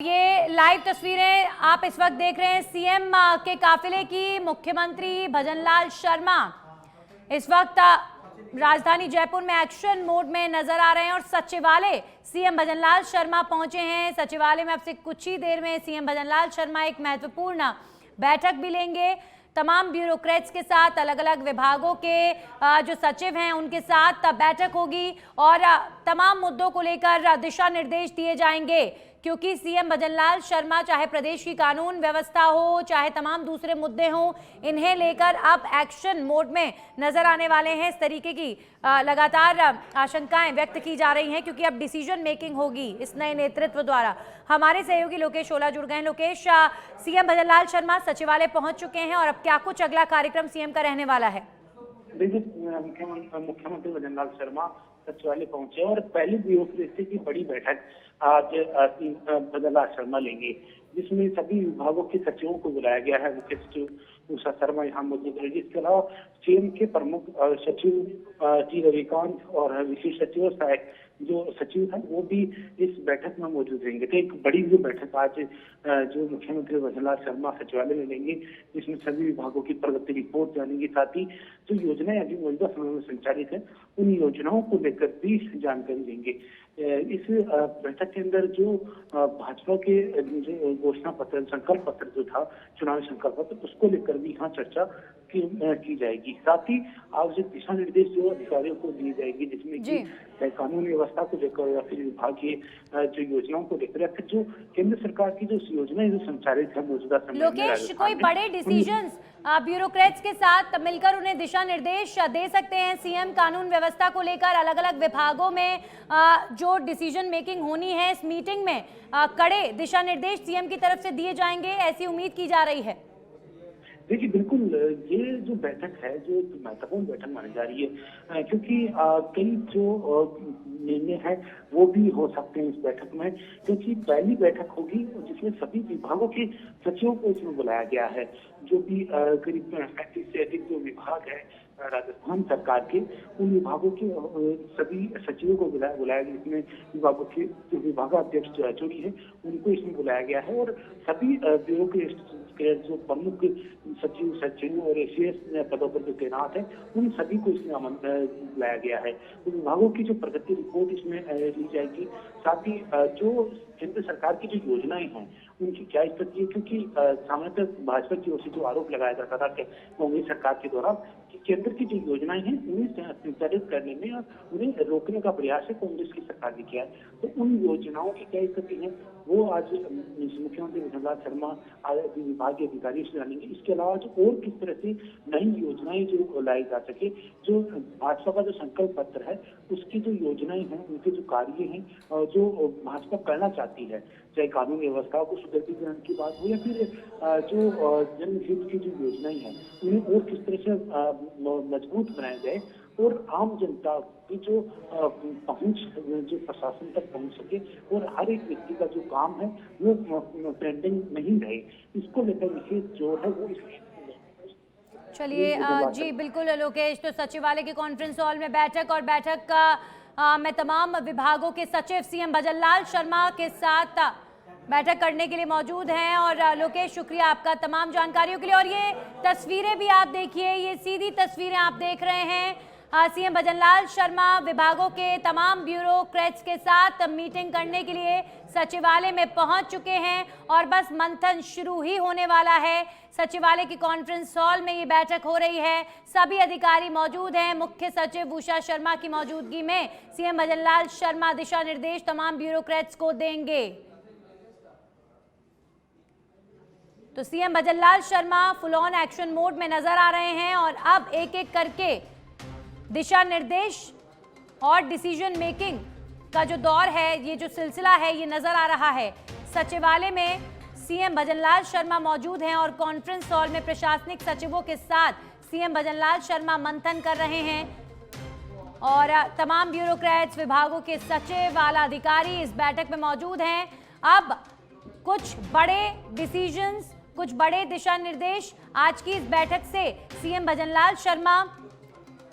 ये लाइव तस्वीरें आप इस वक्त देख रहे हैं सीएम के काफिले की। मुख्यमंत्री भजनलाल शर्मा इस वक्त राजधानी जयपुर में एक्शन मोड में नजर आ रहे हैं और सचिवालय सीएम भजनलाल शर्मा पहुंचे हैं। सचिवालय में अब से कुछ ही देर में सीएम भजनलाल शर्मा एक महत्वपूर्ण बैठक भी लेंगे। तमाम ब्यूरोक्रेट्स के साथ, अलग अलग विभागों के जो सचिव हैं उनके साथ बैठक होगी और तमाम मुद्दों को लेकर दिशा निर्देश दिए जाएंगे, क्योंकि सीएम भजनलाल शर्मा चाहे प्रदेश की कानून व्यवस्था हो, चाहे तमाम दूसरे मुद्दे हों, इन्हें लेकर अब एक्शन मोड में नजर आने वाले हैं। इस तरीके की लगातार आशंकाएं व्यक्त की जा रही हैं, क्योंकि अब डिसीजन मेकिंग होगी इस नए नेतृत्व द्वारा। हमारे सहयोगी लोकेश ओला जुड़ गए हैं। लोकेश, सीएम भजनलाल शर्मा सचिवालय पहुंच चुके हैं और अब क्या कुछ अगला कार्यक्रम सीएम का रहने वाला है? देखिए, मुख्यमंत्री भजनलाल शर्मा सचिवालय पहुंचे और पहली ब्यूरोक्रेसी की बड़ी बैठक आज भजनलाल शर्मा लेंगे, जिसमें सभी विभागों के सचिवों को बुलाया गया है। मुख्य सचिव उषा शर्मा यहाँ मौजूद रहेगी। इसके अलावा सीएम के प्रमुख सचिव टी रविकांत और विशेष सचिव और सहायक जो सचिव है वो भी इस बैठक में मौजूद रहेंगे। तो एक बड़ी जो बैठक आज जो मुख्यमंत्री भजनलाल शर्मा सचिवालय में लेंगे, जिसमें सभी विभागों की प्रगति रिपोर्ट जानेंगे, साथ ही जो योजनाएं अभी मौजूदा समय में संचालित है उन योजनाओं को लेकर भी जानकारी देंगे। इस बैठक के अंदर जो भाजपा के घोषणा पत्र, संकल्प पत्र जो था, चुनावी संकल्प पत्र, उसको लेकर भी यहाँ चर्चा की जाएगी। साथ ही आवश्यक दिशा निर्देश जो अधिकारियों को दिए जाएगी, जिसमें कि कानून व्यवस्था को लेकर या फिर विभागीय जो योजनाओं को लेकर या फिर जो केंद्र सरकार की जो योजनाएं जो संचालित है मौजूदा समय में। लोकेश, कोई बड़े डिसीजंस ब्यूरोक्रेट्स के साथ मिलकर उन्हें दिशा निर्देश दे सकते हैं सीएम? कानून व्यवस्था को लेकर अलग अलग विभागों में जो डिसीजन मेकिंग होनी है, इस मीटिंग में कड़े दिशा निर्देश सीएम की तरफ से दिए जाएंगे, ऐसी उम्मीद की जा रही है। देखिए, बिल्कुल ये जो बैठक है जो महत्वपूर्ण बैठक मानी जा रही है, क्योंकि कई जो निर्णय है वो भी हो सकते हैं इस बैठक में, क्योंकि पहली बैठक होगी जिसमें सभी विभागों के सचिवों को इसमें बुलाया गया है। जो भी करीब 35 से अधिक जो विभाग है राजस्थान सरकार के, उन विभागों के सभी सचिवों को बुलाया गया, जिसमें विभागों के जो विभागाध्यक्ष जो है उनको इसमें बुलाया गया है और सभी ब्यूरो के जो प्रमुख सचिव और एसीएस पदों पर जो तैनात है उन सभी को इसमें बुलाया गया है। तो विभागों की जो प्रगति रिपोर्ट इसमें ली जाएगी। साथ ही जो केंद्र सरकार की जो योजनाएं हैं उनकी क्या स्थिति है, क्योंकि सामान्यतः भाजपा की ओर से जो आरोप लगाया जाता था कांग्रेस सरकार के द्वारा कि केंद्र की जो योजनाएं हैं उन्हें संचालित करने में और उन्हें रोकने का प्रयास है कांग्रेस की सरकार ने किया है। तो उन योजनाओं की क्या स्थिति है वो आज मुख्यमंत्री भजनलाल शर्मा विभागीय अधिकारी से जानेंगे। इसके अलावा जो और किस तरह से नई योजनाएं जो लाई जा सके, जो भाजपा का जो संकल्प पत्र है उसकी जो योजनाएं हैं, उनके जो कार्य हैं जो भाजपा करना चाहती है, चाहे कानून व्यवस्था को सुदृढ़ीकरण की बात हो या फिर जो जनहित की जो योजनाएं हैं उन्हें और किस तरह से मजबूत बनाया जाए और आम जनता की जो पहुंच जो प्रशासन तक पहुंच सके और हर एक व्यक्ति का जो काम है वो पेंडिंग नहीं रहे, इसको लेकर विशेष जोर है वो इसमें। चलिए जी बिल्कुल लोकेश, तो सचिवालय के कॉन्फ्रेंस हॉल में बैठक का में तमाम विभागों के सचिव सीएम भजनलाल शर्मा के साथ बैठक करने के लिए मौजूद हैं। और लोकेश, शुक्रिया आपका तमाम जानकारियों के लिए। और ये तस्वीरें भी आप देखिए, ये सीधी तस्वीरें आप देख रहे हैं। सीएम भजनलाल शर्मा विभागों के तमाम ब्यूरोक्रेट्स के साथ मीटिंग करने के लिए सचिवालय में पहुंच चुके हैं और बस मंथन शुरू ही होने वाला है। सचिवालय की कॉन्फ्रेंस हॉल में ये बैठक हो रही है, सभी अधिकारी मौजूद हैं। मुख्य सचिव उषा शर्मा की मौजूदगी में सीएम भजनलाल शर्मा दिशा निर्देश तमाम ब्यूरोक्रेट्स को देंगे। तो CM Bhajanlal Sharma full on action mode में नजर आ रहे हैं और अब एक एक करके दिशा निर्देश और डिसीजन मेकिंग का जो दौर है, ये जो सिलसिला है, ये नजर आ रहा है। सचिवालय में सीएम भजनलाल शर्मा मौजूद हैं और कॉन्फ्रेंस हॉल में प्रशासनिक सचिवों के साथ सीएम भजनलाल शर्मा मंथन कर रहे हैं और तमाम ब्यूरोक्रेट्स, विभागों के सचिव, आला अधिकारी इस बैठक में मौजूद हैं। अब कुछ बड़े डिसीजंस, कुछ बड़े दिशा निर्देश आज की इस बैठक से सीएम भजनलाल शर्मा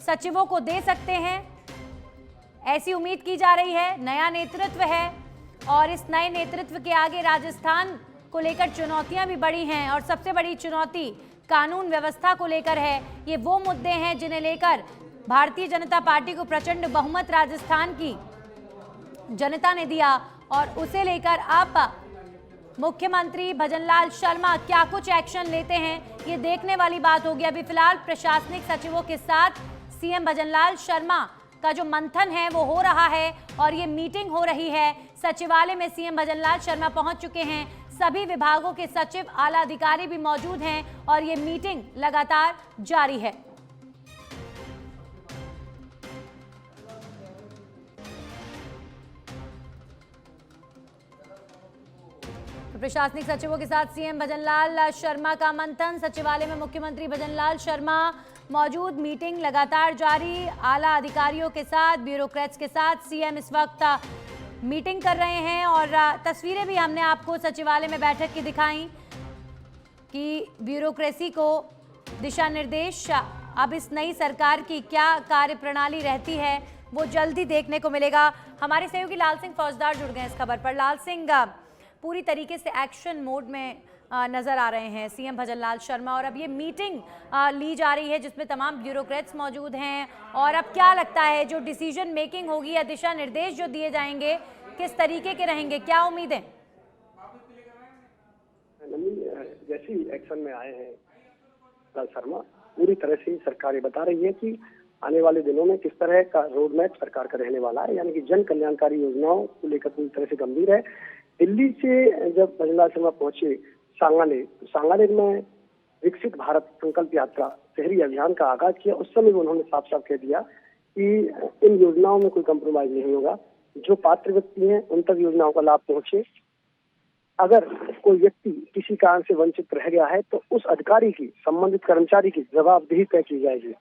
सचिवों को दे सकते हैं, ऐसी उम्मीद की जा रही है। नया नेतृत्व है और इस नए नेतृत्व के आगे राजस्थान को लेकर चुनौतियां भी बड़ी हैं और सबसे बड़ी चुनौती कानून व्यवस्था को लेकर है। ये वो मुद्दे हैं जिन्हें लेकर भारतीय जनता पार्टी को प्रचंड बहुमत राजस्थान की जनता ने दिया और उसे लेकर अब मुख्यमंत्री भजनलाल शर्मा क्या कुछ एक्शन लेते हैं, ये देखने वाली बात होगी। अभी फिलहाल प्रशासनिक सचिवों के साथ सीएम भजनलाल शर्मा का जो मंथन है वो हो रहा है और ये मीटिंग हो रही है। सचिवालय में सीएम भजनलाल शर्मा पहुंच चुके हैं, सभी विभागों के सचिव, आला अधिकारी भी मौजूद हैं और ये मीटिंग लगातार जारी है। प्रशासनिक सचिवों के साथ सीएम भजनलाल शर्मा का मंथन, सचिवालय में मुख्यमंत्री भजनलाल शर्मा मौजूद, मीटिंग लगातार जारी, आला अधिकारियों के साथ, ब्यूरोक्रेट्स के साथ सीएम इस वक्त मीटिंग कर रहे हैं। और तस्वीरें भी हमने आपको सचिवालय में बैठक की दिखाई कि ब्यूरोक्रेसी को दिशा निर्देश अब इस नई सरकार की क्या कार्यप्रणाली रहती है वो जल्दी देखने को मिलेगा। हमारे सहयोगी लाल सिंह फौजदार जुड़ गए इस खबर पर। लाल सिंह, पूरी तरीके से एक्शन मोड में नजर आ रहे हैं सीएम भजनलाल शर्मा और अब ये मीटिंग ली जा रही है जिसमें तमाम ब्यूरोक्रेट्स मौजूद हैं और अब क्या लगता है जो डिसीजन मेकिंग होगी या दिशा निर्देश जो दिए जाएंगे किस तरीके के रहेंगे, क्या उम्मीदें? जैसे ही एक्शन में आए हैं लाल शर्मा, पूरी तरह से सरकार ये बता रही है कि आने वाले दिनों में किस तरह का रोड मैप सरकार का रहने वाला है, यानी कि जन कल्याणकारी योजनाओं को लेकर पूरी तरह से गंभीर है। दिल्ली से जब भजनलाल शर्मा पहुंचे सांगानेर में विकसित भारत संकल्प यात्रा शहरी अभियान का आगाज किया, उस समय उन्होंने साफ साफ कह दिया कि इन योजनाओं में कोई कंप्रोमाइज नहीं होगा, जो पात्र व्यक्ति हैं उन तक योजनाओं का लाभ पहुंचे। अगर कोई व्यक्ति किसी कारण से वंचित रह गया है तो उस अधिकारी की, संबंधित कर्मचारी की जवाबदेही तय की जाएगी,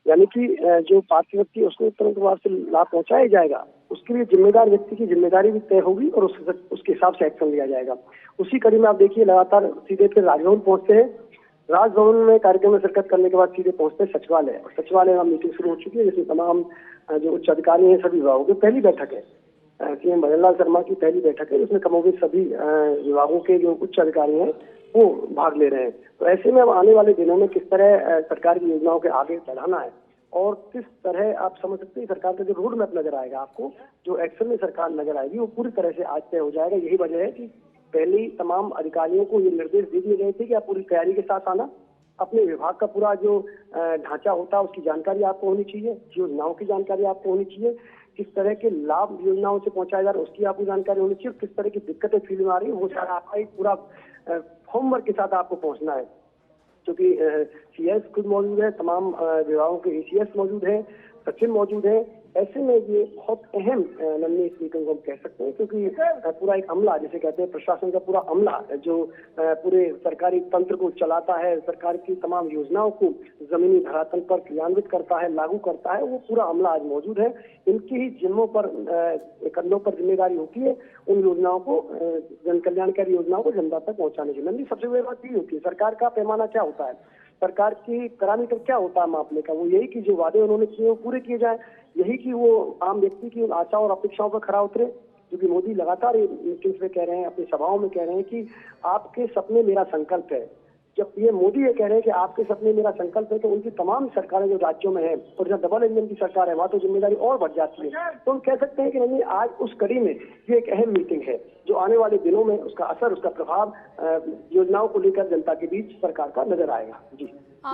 यानी कि जो पात्र व्यक्ति उसको तुरंत प्रभाव से लाभ पहुंचाया जाएगा, उसके लिए जिम्मेदार व्यक्ति की जिम्मेदारी भी तय होगी और उसके हिसाब से एक्शन लिया जाएगा। उसी कड़ी में आप देखिए लगातार सीधे फिर राजभवन पहुंचते हैं, राजभवन में कार्यक्रम में शिरकत करने के बाद सीधे पहुंचते हैं सचिवालय और सचिवालय में मीटिंग शुरू हो चुकी है जिसमें तमाम जो उच्च अधिकारी हैं सभी विभागों की पहली बैठक है। सीएम भजनलाल शर्मा की पहली बैठक है जिसमें कमोबेश सभी विभागों के जो उच्च अधिकारी हैं वो भाग ले रहे हैं। तो ऐसे में अब आने वाले दिनों में किस तरह सरकार की योजनाओं के आगे बढ़ाना है और किस तरह आप समझ सकते हैं सरकार का जो रोड मैप नजर आएगा आपको, जो एक्शन में सरकार नजर आएगी वो पूरी तरह से आज तय हो जाएगा। यही वजह है कि पहले ही तमाम अधिकारियों को ये निर्देश दे दिए गए थे कि आप पूरी तैयारी के साथ आना, अपने विभाग का पूरा जो ढांचा होता है उसकी जानकारी आपको होनी चाहिए, योजनाओं की जानकारी आपको होनी चाहिए, किस तरह के लाभ योजनाओं से पहुंचाया जा रहा है उसकी आपको जानकारी होनी चाहिए, किस तरह की दिक्कतें फील्ड में आ रही है वो सारा आपका एक पूरा होमवर्क के साथ आपको पहुंचना है। क्योंकि सीएस खुद मौजूद है, तमाम विभागों के एसीएस मौजूद है, सचिव मौजूद है। ऐसे में ये बहुत अहम नन्ही इस मीटिंग को हम कह सकते हैं क्योंकि पूरा एक अमला, जिसे कहते हैं प्रशासन का पूरा अमला जो पूरे सरकारी तंत्र को चलाता है, सरकार की तमाम योजनाओं को जमीनी धरातल पर क्रियान्वित करता है, लागू करता है, वो पूरा अमला आज मौजूद है। इनकी ही जिम्मों पर, कंधों पर जिम्मेदारी होती है उन योजनाओं को, जन कल्याणकारी योजनाओं को जनता तक पहुंचाने की। नन्ही सबसे बड़ी बात यही होती है, सरकार का पैमाना क्या होता है, सरकार की पैरामीटर क्या होता है मापने का, वो यही कि जो वादे उन्होंने किए वो पूरे किए जाए, यही कि वो आम व्यक्ति की आशाओं और अपेक्षाओं पर खरा उतरे। क्योंकि मोदी लगातार मीटिंग्स में कह रहे हैं, अपनी सभाओं में कह रहे हैं कि आपके सपने मेरा संकल्प है। जब ये मोदी ये कह रहे हैं कि आपके सपने मेरा संकल्प है तो उनकी तमाम सरकारें जो राज्यों में है और जब डबल इंजन की सरकार है वहां तो जिम्मेदारी और बढ़ जाती है। तो हम कह सकते हैं कि नहीं, आज उस कड़ी में ये एक अहम मीटिंग है जो आने वाले दिनों में उसका असर, उसका प्रभाव योजनाओं को लेकर जनता के बीच सरकार का नजर आएगा।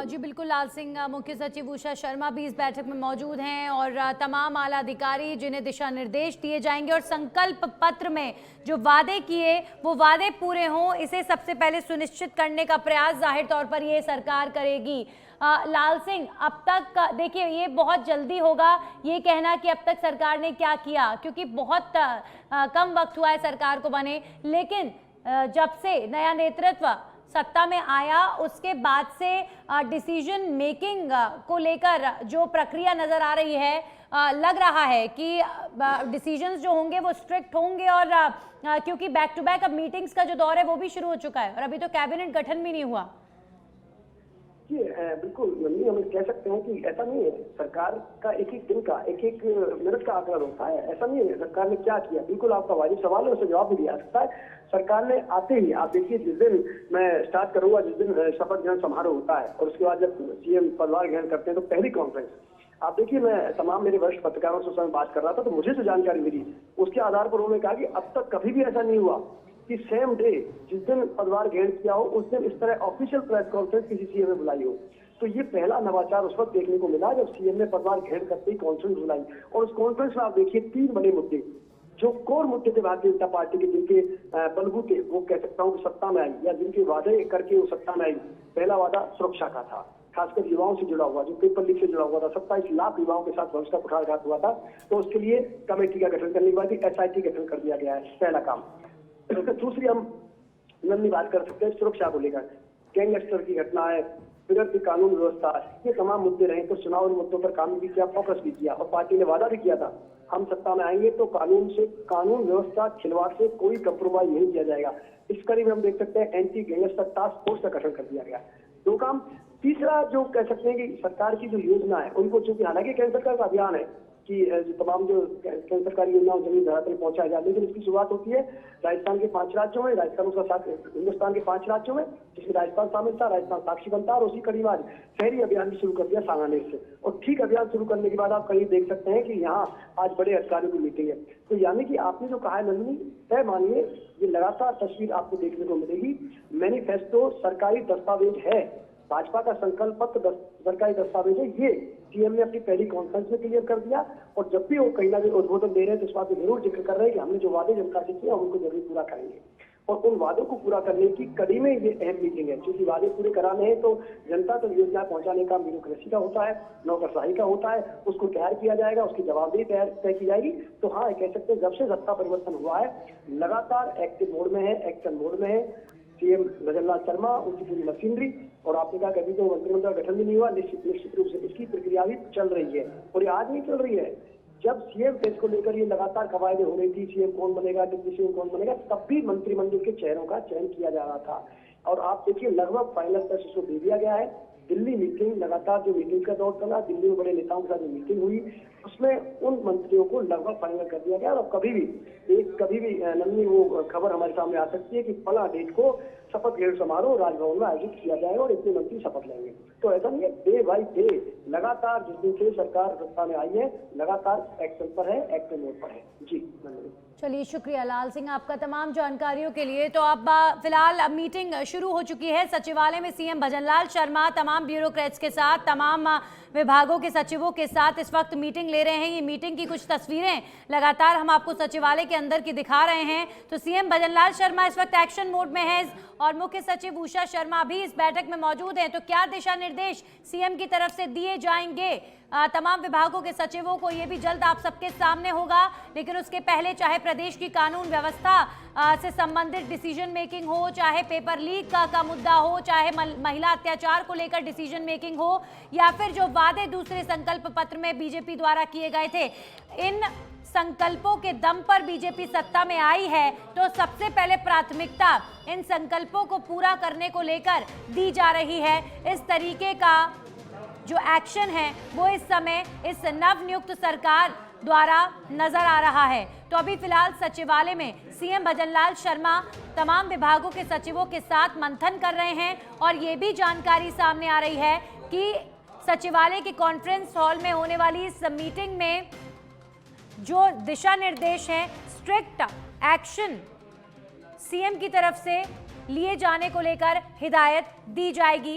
जी बिल्कुल लाल सिंह, मुख्य सचिव उषा शर्मा भी इस बैठक में मौजूद हैं और तमाम आला अधिकारी जिन्हें दिशा निर्देश दिए जाएंगे और संकल्प पत्र में जो वादे किए वो वादे पूरे हों, इसे सबसे पहले सुनिश्चित करने का प्रयास जाहिर तौर पर ये सरकार करेगी। लाल सिंह, अब तक देखिए ये बहुत जल्दी होगा ये कहना कि अब तक सरकार ने क्या किया, क्योंकि बहुत कम वक्त हुआ है सरकार को बने, लेकिन जब से नया नेतृत्व सत्ता में आया उसके बाद से डिसीजन मेकिंग को लेकर जो प्रक्रिया नजर आ रही है, लग रहा है कि डिसीजंस जो होंगे वो स्ट्रिक्ट होंगे और क्योंकि बैक टू बैक अब मीटिंग्स का जो दौर है वो भी शुरू हो चुका है और अभी तो कैबिनेट गठन भी नहीं हुआ। जी बिल्कुल नहीं, हम कह सकते हैं कि ऐसा नहीं है। सरकार का एक एक दिन का एक एक मिनट का आकलन होता है। ऐसा नहीं है सरकार ने क्या किया, बिल्कुल आपका वाजिब सवाल है, उसे जवाब भी दिया जा सकता है। सरकार ने आते ही, आप देखिए, जिस दिन मैं स्टार्ट करूंगा, जिस दिन शपथ ग्रहण समारोह होता है और उसके बाद जब सीएम पदभार ग्रहण करते हैं तो पहली कॉन्फ्रेंस, आप देखिए, मैं तमाम मेरे वरिष्ठ पत्रकारों से उस समय बात कर रहा था, तो मुझे जो जानकारी मिली उसके आधार पर उन्होंने कहा कि अब तक कभी भी ऐसा नहीं हुआ कि सेम डे जिस दिन पदभार ग्रहण किया हो उस दिन इस तरह ऑफिशियल प्रेस कॉन्फ्रेंस किसी सीएम ने बुलाई हो। तो ये पहला नवाचार उस वक्त देखने को मिला जब सीएम ने पदभार ग्रहण करते ही कॉन्फ्रेंस बुलाई। और उस कॉन्फ्रेंस में आप देखिए 3 बड़े मुद्दे जो कोर मुद्दे थे भारतीय जनता पार्टी के, जिनके बलबूते वो कह सकता हूँ कि सत्ता में आई या जिनके वादे करके वो सत्ता में आई। पहला वादा सुरक्षा का था, खासकर युवाओं से जुड़ा हुआ, जो पेपर लीक से जुड़ा हुआ था। 27 लाख युवाओं के साथ वंश का कुठाराघात हुआ था, तो उसके लिए कमेटी का गठन करने के बाद SIT गठन कर दिया गया है, पहला काम। दूसरी हम नन्ही बात कर सकते हैं सुरक्षा को लेकर, गैंगस्टर की घटना है, बिगड़ती कानून व्यवस्था, ये तमाम मुद्दे रहे। तो चुनाव मुद्दों पर काम भी किया, फोकस भी किया, और पार्टी ने वादा भी किया था हम सत्ता में आएंगे तो कानून व्यवस्था खिलवाड़ से कोई कंप्रोमाइज नहीं किया जाएगा। इस कड़ी में हम देख सकते हैं एंटी गैंगस्टर टास्क फोर्स का गठन कर दिया गया। 2 काम। तीसरा जो कह सकते हैं कि सरकार की जो योजना है उनको, चूंकि हालांकि केंद्र सरकार का अभियान है कि तमाम जो केंद्र सरकारी योजनाओं जमीन धरातल पहुंचाया जाए, लेकिन इसकी शुरुआत होती है राजस्थान के 5 राज्यों में, राजस्थान उसका साथ हिंदुस्तान के 5 राज्यों में, जिसमें राजस्थान शामिल था। राजस्थान साक्षी बनता है और उसी कड़ी में आज शहरी अभियान भी शुरू कर दिया सांगानेर से। और ठीक अभियान शुरू करने के बाद आप कहीं देख सकते हैं कि यहाँ आज बड़े अधिकारियों की मीटिंग है। तो यानी कि आपने जो कहा है नंदिनी, तय मानिए ये लगातार तस्वीर आपको देखने को मिलेगी। मैनिफेस्टो सरकारी दस्तावेज है, भाजपा का संकल्प पत्र सरकारी दस्तावेज है, ये सीएम ने अपनी पहली कॉन्फ्रेंस में क्लियर कर दिया। और जब भी वो कहीं ना कहीं उद्बोधन दे रहे हैं तो इस बात में जरूर जिक्र कर रहे हैं कि हमने जो वादे जनता से किए उनको जरूर पूरा करेंगे। और उन वादों को पूरा करने की कड़ी में ये अहम मीटिंग है, क्योंकि वादे पूरे कराने हैं तो जनता तक योजना पहुंचाने का ब्यूरोक्रेसी का होता है, नौकरशाही का होता है, उसको तैयार किया जाएगा, उसकी जवाबदेही तय की जाएगी। तो हाँ, कह सकते हैं जब से सत्ता परिवर्तन हुआ है लगातार एक्टिव मोड में है, एक्शन मोड में है सीएम भजनलाल शर्मा, उनकी पूरी मशीनरी। और आपने कहा कभी तो मंत्रिमंडल गठन भी नहीं हुआ, निश्चित रूप से इसकी प्रक्रिया भी चल रही है। और ये आज नहीं चल रही है, जब सीएम पेज को लेकर ये लगातार कवायदें हो रही थी, सीएम कौन बनेगा, डिप्टी सीएम कौन बनेगा, तब भी मंत्रिमंडल के चेहरों का चयन किया जा रहा था। और आप देखिए लगभग फाइनल तक इसको दे दिया गया है। दिल्ली मीटिंग, लगातार जो मीटिंग का दौर चला, दिल्ली में बड़े नेताओं के साथ जो मीटिंग हुई उसमें उन मंत्रियों को लगभग फाइनल कर दिया गया। और कभी भी नन्ही वो खबर हमारे सामने आ सकती है कि फला डेट को शपथ ग्रहण समारोह राजभवन में आयोजित किया जाएगा और इतने मंत्री शपथ लेंगे। तो ऐसा नहीं है, डे बाई डे लगातार जिस दिन से सरकार सत्ता में आई है लगातार एक्शन पर है, एक्शन मोड पर है। जी चलिए, शुक्रिया लाल सिंह आपका तमाम जानकारियों के लिए। तो अब फिलहाल मीटिंग शुरू हो चुकी है सचिवालय में। सीएम भजनलाल शर्मा तमाम ब्यूरोक्रेट्स के साथ, तमाम विभागों के सचिवों के साथ इस वक्त मीटिंग ले रहे हैं। ये मीटिंग की कुछ तस्वीरें लगातार हम आपको सचिवालय के अंदर की दिखा रहे हैं। तो सीएम भजनलाल शर्मा इस वक्त एक्शन मोड में है और मुख्य सचिव उषा शर्मा भी इस बैठक में मौजूद हैं। तो क्या दिशा निर्देश सीएम की तरफ से दिए जाएंगे तमाम विभागों के सचिवों को, ये भी जल्द आप सबके सामने होगा। लेकिन उसके पहले चाहे प्रदेश की कानून व्यवस्था से संबंधित डिसीजन मेकिंग हो, चाहे पेपर लीक का मुद्दा हो, चाहे महिला अत्याचार को लेकर डिसीजन मेकिंग हो, या फिर जो वादे दूसरे संकल्प पत्र में बीजेपी द्वारा किए गए थे, इन संकल्पों के दम पर बीजेपी सत्ता में आई है, तो सबसे पहले प्राथमिकता इन संकल्पों को पूरा करने को लेकर दी जा रही है। इस तरीके का जो एक्शन है वो इस समय इस नवनियुक्त सरकार द्वारा नजर आ रहा है। तो अभी फिलहाल सचिवालय में सीएम भजनलाल शर्मा तमाम विभागों के सचिवों के साथ मंथन कर रहे हैं और ये भी जानकारी सामने आ रही है कि सचिवालय के कॉन्फ्रेंस हॉल में होने वाली इस मीटिंग में जो दिशा निर्देश हैं, स्ट्रिक्ट एक्शन सीएम की तरफ से लिए जाने को लेकर हिदायत दी जाएगी।